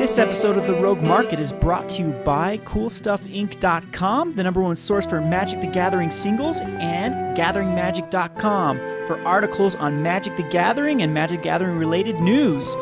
This episode of The Rogue Market is brought to you by CoolStuffInc.com, the #1 source for Magic the Gathering singles, and GatheringMagic.com for articles on Magic the Gathering and Magic the Gathering related news.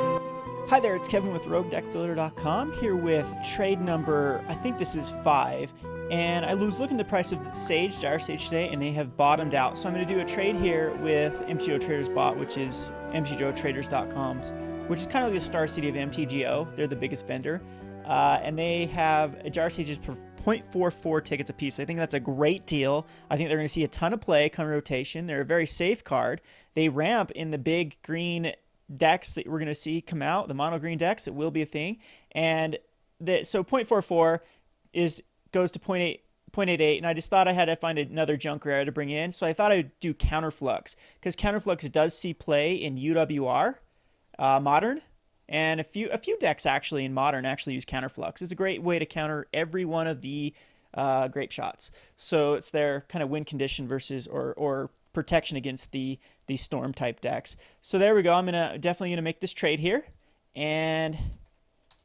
Hi there, it's Kevin with roguedeckbuilder.com here with trade number, I think this is 5, and I was looking at the price of Sage, Gyre Sage today, and they have bottomed out. So I'm going to do a trade here with MTGO Traders Bot, which is MTGOtraders.com's, which is kind of like the Star City of MTGO. They're the biggest vendor. And they have a Gyre Sages for 0.44 tickets a piece. I think that's a great deal. I think they're going to see a ton of play come rotation. They're a very safe card. They ramp in the big green decks that we're going to see come out, the mono green decks. It will be a thing. And so 0.44 goes to 0.88, and I just thought I had to find another junk rare to bring in. So I thought I'd do Counterflux, because Counterflux does see play in UWR. Modern, and a few decks actually in Modern actually use Counterflux. It's a great way to counter every one of the grape shots. So it's their kind of win condition versus or protection against the storm type decks. So there we go. I'm definitely gonna make this trade here, and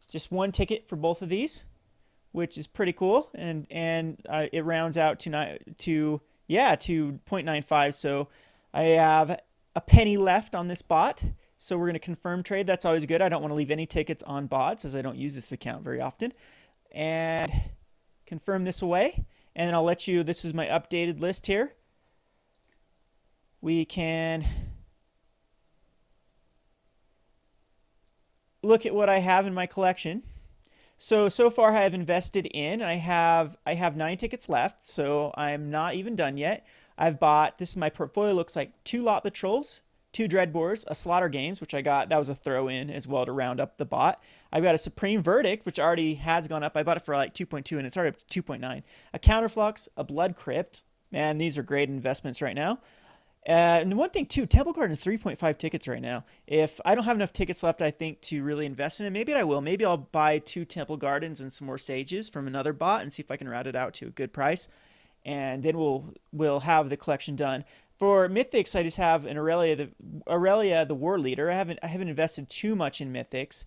just one ticket for both of these, which is pretty cool, and it rounds out to 0.95. So I have a penny left on this bot. So we're going to confirm trade. That's always good. I don't want to leave any tickets on bots, as I don't use this account very often. And confirm this away. And then I'll let you, this is my updated list here. We can look at what I have in my collection. So far I have invested in, I have 9 tickets left, so I'm not even done yet. I've bought, this is my portfolio, looks like 2 Lot the Trolls, 2 Dreadbores, a Slaughter Games, which I got, that was a throw-in as well to round up the bot. I've got a Supreme Verdict, which already has gone up. I bought it for like 2.2, and it's already up to 2.9. A Counterflux, a Blood Crypt. Man, these are great investments right now. And one thing, too, Temple Garden is 3.5 tickets right now. If I don't have enough tickets left, I think, to really invest in it, maybe I will. Maybe I'll buy 2 Temple Gardens and some more Sages from another bot and see if I can route it out to a good price. And then we'll have the collection done. For Mythics, I just have an Aurelia the War Leader. I haven't invested too much in Mythics,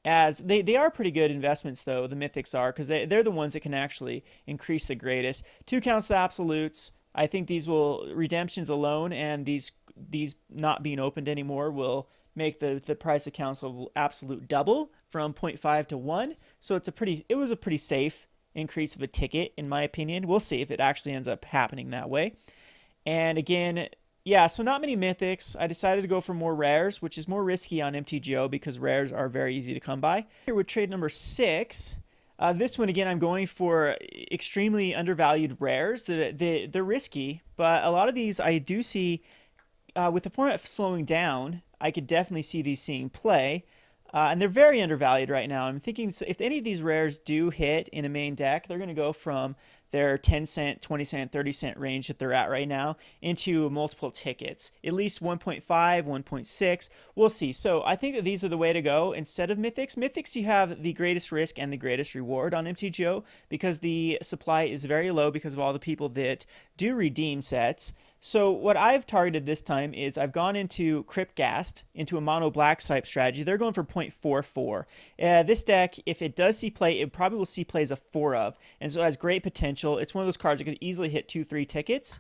as they are pretty good investments, though, the Mythics are, because they're the ones that can actually increase the greatest. 2 counts the Absolutes. I think these will, redemptions alone and these not being opened anymore will make the price of counts of Absolute double from 0.5 to 1. So it was a pretty safe increase of a ticket, in my opinion. We'll see if it actually ends up happening that way. And again, yeah, so not many Mythics. I decided to go for more rares, which is more risky on MTGO because rares are very easy to come by. Here with trade number 6, this one again, I'm going for extremely undervalued rares. They're risky, but a lot of these I do see, with the format slowing down, I could definitely see these seeing play. And they're very undervalued right now. I'm thinking if any of these rares do hit in a main deck, they're going to go from their 10 cent, 20 cent, 30 cent range that they're at right now into multiple tickets, at least 1.5, 1.6. We'll see. So I think that these are the way to go instead of Mythics. Mythics, you have the greatest risk and the greatest reward on MTGO because the supply is very low because of all the people that do redeem sets. So what I've targeted this time is I've gone into Cryptghast, into a mono black type strategy. They're going for 0.44. This deck, if it does see play, it probably will see play as a 4 of, and so it has great potential. It's one of those cards that could easily hit 2-3 tickets.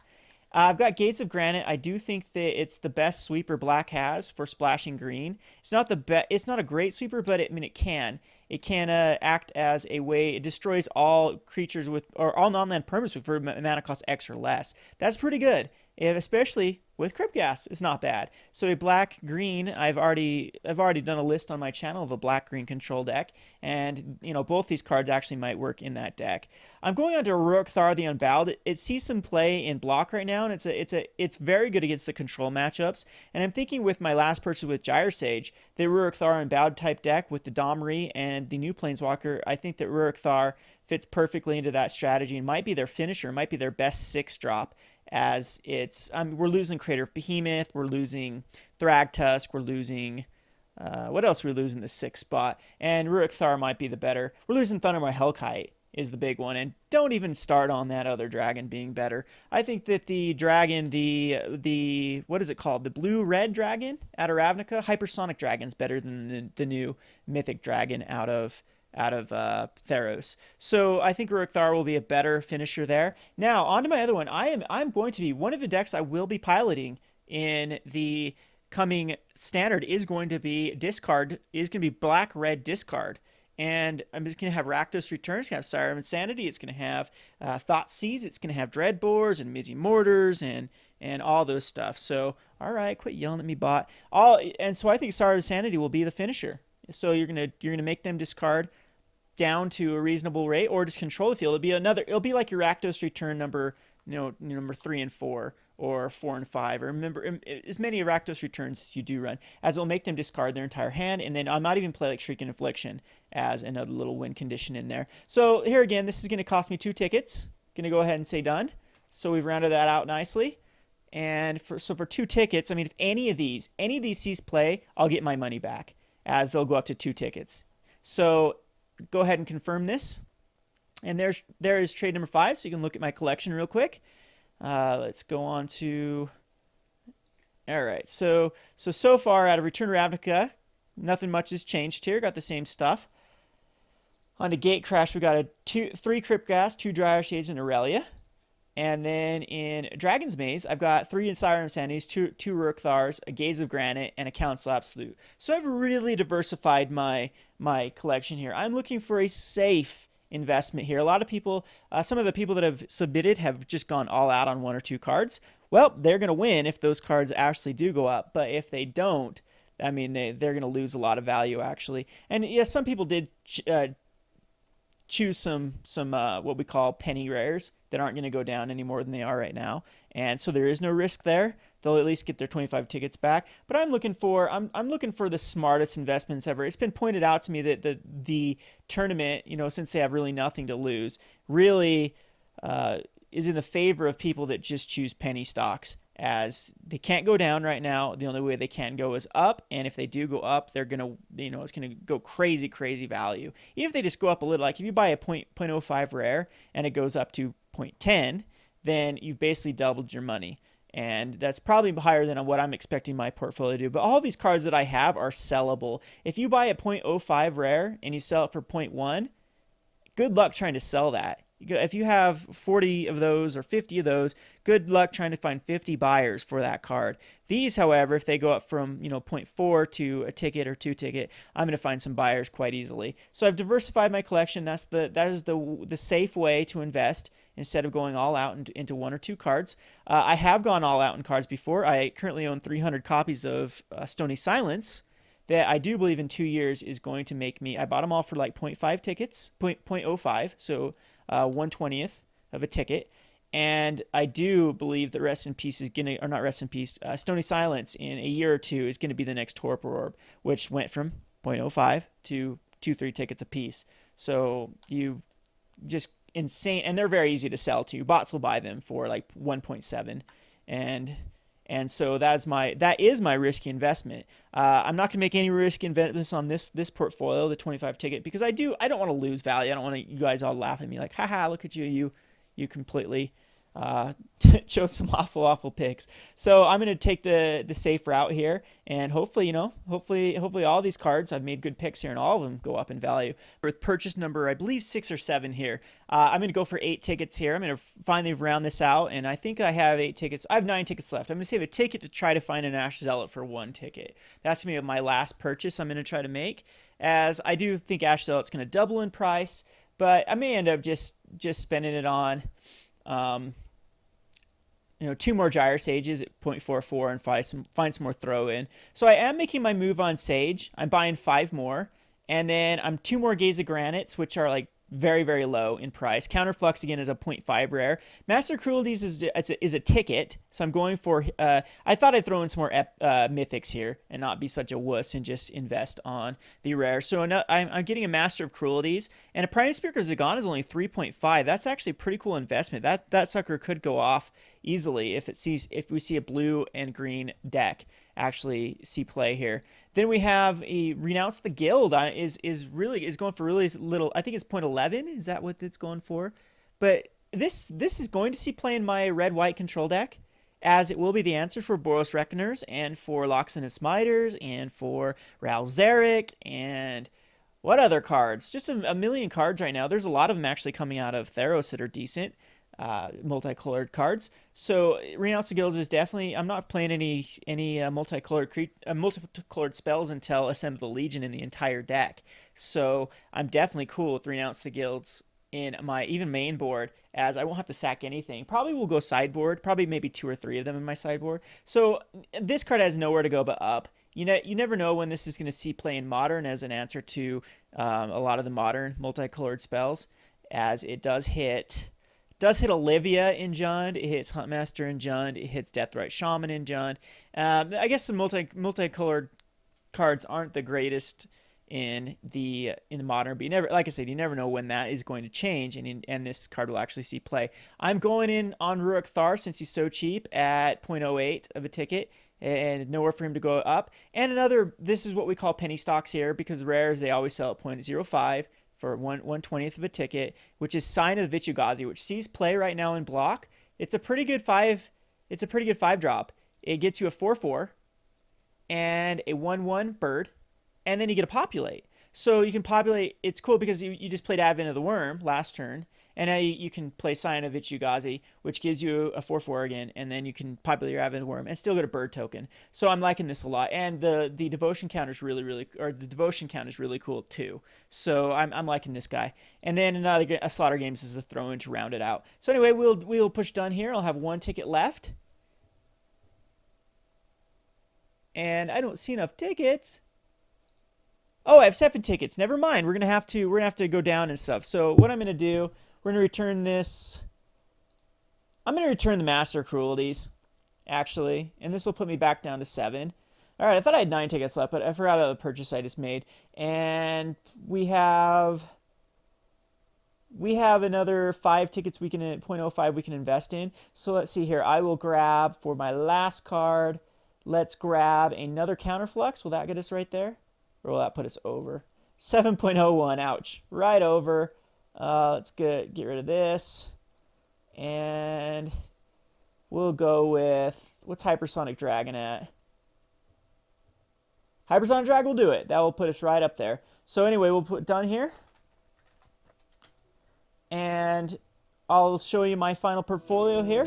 I've got Gates of Granite. I do think that it's the best sweeper black has for splashing green. It's not it's not a great sweeper, but it can. It can act as a way, it destroys all creatures or all non-land permanents for mana cost X or less. That's pretty good. Especially with Cryptghast, it's not bad. So a black-green, I've already done a list on my channel of a black-green control deck, and both these cards actually might work in that deck. I'm going on to Rhuric Thar the Unbowed. It sees some play in block right now, and it's very good against the control matchups. And I'm thinking with my last purchase with Gyre Sage, the Rhuric Thar Unbowed type deck with the Domri and the new Planeswalker, I think that Rhuric Thar fits perfectly into that strategy and might be their finisher, might be their best 6-drop. As we're losing Creator of Behemoth, we're losing Thragtusk, we're losing, what else are we losing the 6th spot? And Rhuric Thar might be the better. We're losing Thundermaw Hellkite. is the big one, and don't even start on that other dragon being better. I think that the dragon, the what is it called, the blue-red dragon out of Ravnica, hypersonic dragon's better than the new mythic dragon out of Theros. So I think Rhuric Thar will be a better finisher there. Now on to my other one. I'm going to be one of the decks I will be piloting in the coming standard is going to be black red discard. And I'm just going to have Rakdos Return. It's going to have Sire of Insanity. It's going to have Thought Seeds. It's going to have Dreadbores and Mizzy Mortars and all those stuff. So, all right, quit yelling at me, bot. And so I think Sire of Insanity will be the finisher. So you're gonna make them discard down to a reasonable rate, or just control the field. It'll be like your Rakdos Return number 3 and 4, or 4 and 5, or remember as many Rakdos Returns as you do run, as it will make them discard their entire hand. And then I might even play like Shrieking Affliction as another little win condition in there. So here again, this is going to cost me 2 tickets. Going to go ahead and say done. So we've rounded that out nicely. And for 2 tickets, I mean, if any of these sees play, I'll get my money back, as they'll go up to 2 tickets. So go ahead and confirm this. And there is trade number 5, so you can look at my collection real quick. Let's go on to... All right, so far out of Return to Ravnica, nothing much has changed here. Got the same stuff. On to Gate Crash, we got 3 Cryptghast, 2 Dryer Shades, and Aurelia. And then in Dragon's Maze, I've got 3 Sire of Insanities, 2 Rhuric Thars, a Gaze of Granite, and a Council Absolute. So I've really diversified my collection here. I'm looking for a safe investment here. A lot of people, some of the people that have submitted have just gone all out on 1 or 2 cards. Well, they're going to win if those cards actually do go up. But if they don't, I mean, they're going to lose a lot of value, actually. And yes, some people did choose some what we call penny rares that aren't going to go down any more than they are right now, and so there is no risk there. They'll at least get their 25 tickets back. But I'm looking for the smartest investments ever. It's been pointed out to me that the tournament, since they have really nothing to lose, really is in the favor of people that just choose penny stocks, as they can't go down right now. The only way they can go is up, and if they do go up, they're gonna, it's gonna go crazy value. Even if they just go up a little, like if you buy a 0.05 rare and it goes up to 0.10, then you've basically doubled your money, and that's probably higher than what I'm expecting my portfolio to do. But all these cards that I have are sellable. If you buy a 0.05 rare and you sell it for 0.1, good luck trying to sell that. If you have 40 of those or 50 of those, good luck trying to find 50 buyers for that card. These, however, if they go up from 0.4 to a ticket or 2 ticket, I'm going to find some buyers quite easily. So I've diversified my collection. That is the safe way to invest instead of going all out into 1 or 2 cards. I have gone all out in cards before. I currently own 300 copies of Stony Silence, that I do believe in 2 years is going to make me. I bought them all for like 0.5 tickets, 0.05, so 1/20th of a ticket. And I do believe that Rest in Peace is gonna, or not Rest in Peace, Stony Silence in a year or 2 is gonna be the next Torpor Orb, which went from 0.05 to 2-3 tickets a piece. So you just insane, and they're very easy to sell too. Bots will buy them for like 1.7, and so that is my risky investment. I'm not gonna make any risky investments on this portfolio, the 25 ticket, because I don't want to lose value. I don't want you guys all laugh at me like, haha, look at you completely chose some awful picks. So I'm gonna take the safe route here, and hopefully all these cards, I've made good picks here, and all of them go up in value. With purchase number, I believe 6 or 7 here. I'm gonna go for 8 tickets here. I'm gonna finally round this out, and I think I have 8 tickets. I have 9 tickets left. I'm gonna save a ticket to try to find an Ash Zealot for 1 ticket. That's gonna be my last purchase I'm gonna try to make, as I do think Ash Zealot's gonna double in price, but I may end up just spending it on 2 more Gyre Sages at 0.44 and find some more throw in. So I am making my move on Sage. I'm buying 5 more, and then I'm 2 more Gaze of Granites, which are like very low in price. Counterflux again is a 0.5 rare. Master Cruelties is a ticket, so I'm going for. I thought I'd throw in some more mythics here and not be such a wuss and just invest on the rare. So I'm getting a Master of Cruelties, and a Prime Speaker Zagon is only 3.5. That's actually a pretty cool investment. That sucker could go off easily if we see a blue and green deck. actually see play here. Then we have a Renounce the Guild is going for really little. I think it's 0.11. Is that what it's going for? But this is going to see play in my red-white control deck, as it will be the answer for Boros Reckoners and for Loxodon and Smiters and for Rhuric and what other cards? Just a million cards right now. There's a lot of them actually coming out of Theros that are decent, multicolored cards. So Renounce the Guilds is definitely. I'm not playing any multicolored spells until Assemble the Legion in the entire deck. So I'm definitely cool with Renounce the Guilds in my even main board, as I won't have to sack anything. Probably will go sideboard. Probably maybe 2 or 3 of them in my sideboard. So this card has nowhere to go but up. You never know when this is going to see play in Modern as an answer to a lot of the modern multicolored spells, as it does hit Olivia in Jund, it hits Huntmaster in Jund, it hits Deathrite Shaman in Jund. I guess the multicolored cards aren't the greatest in the modern, but you never, like I said, you never know when that is going to change, and this card will actually see play. I'm going in on Rhuric Thar since he's so cheap at 0.08 of a ticket, and nowhere for him to go up. And this is what we call penny stocks here, because rares, they always sell at 0.05 for 1/20th of a ticket, which is Sign of Vichugazi, which sees play right now in block. It's a pretty good 5 drop. It gets you a 4/4 and a 1/1 bird, and then you get a populate. So you can populate. It's cool because you just played Advent of the Worm last turn, and now you can play Sign of Vichugazi, which gives you a 4/4 again, and then you can populate your Advent of the Worm and still get a bird token. So I'm liking this a lot, and the devotion count is the devotion count is really cool too. So I'm liking this guy. And then a Slaughter Games is a throw-in to round it out. So anyway, we'll push done here. I'll have 1 ticket left, and I don't see enough tickets. Oh, I have 7 tickets. Never mind. We're gonna have to go down and stuff. So what I'm gonna do, we're gonna return this. I'm gonna return the Master Cruelties, actually, and this will put me back down to 7. All right, I thought I had 9 tickets left, but I forgot about the purchase I just made. And we have another 5 tickets we can 0.05 we can invest in. So let's see here. I will grab for my last card. Let's grab another Counterflux. Will that get us right there? Or will that put us over? 7.01, ouch. Right over. Let's get rid of this. And we'll go with, what's Hypersonic Dragon at? Hypersonic Dragon will do it. That will put us right up there. So anyway, we'll put done here. And I'll show you my final portfolio here.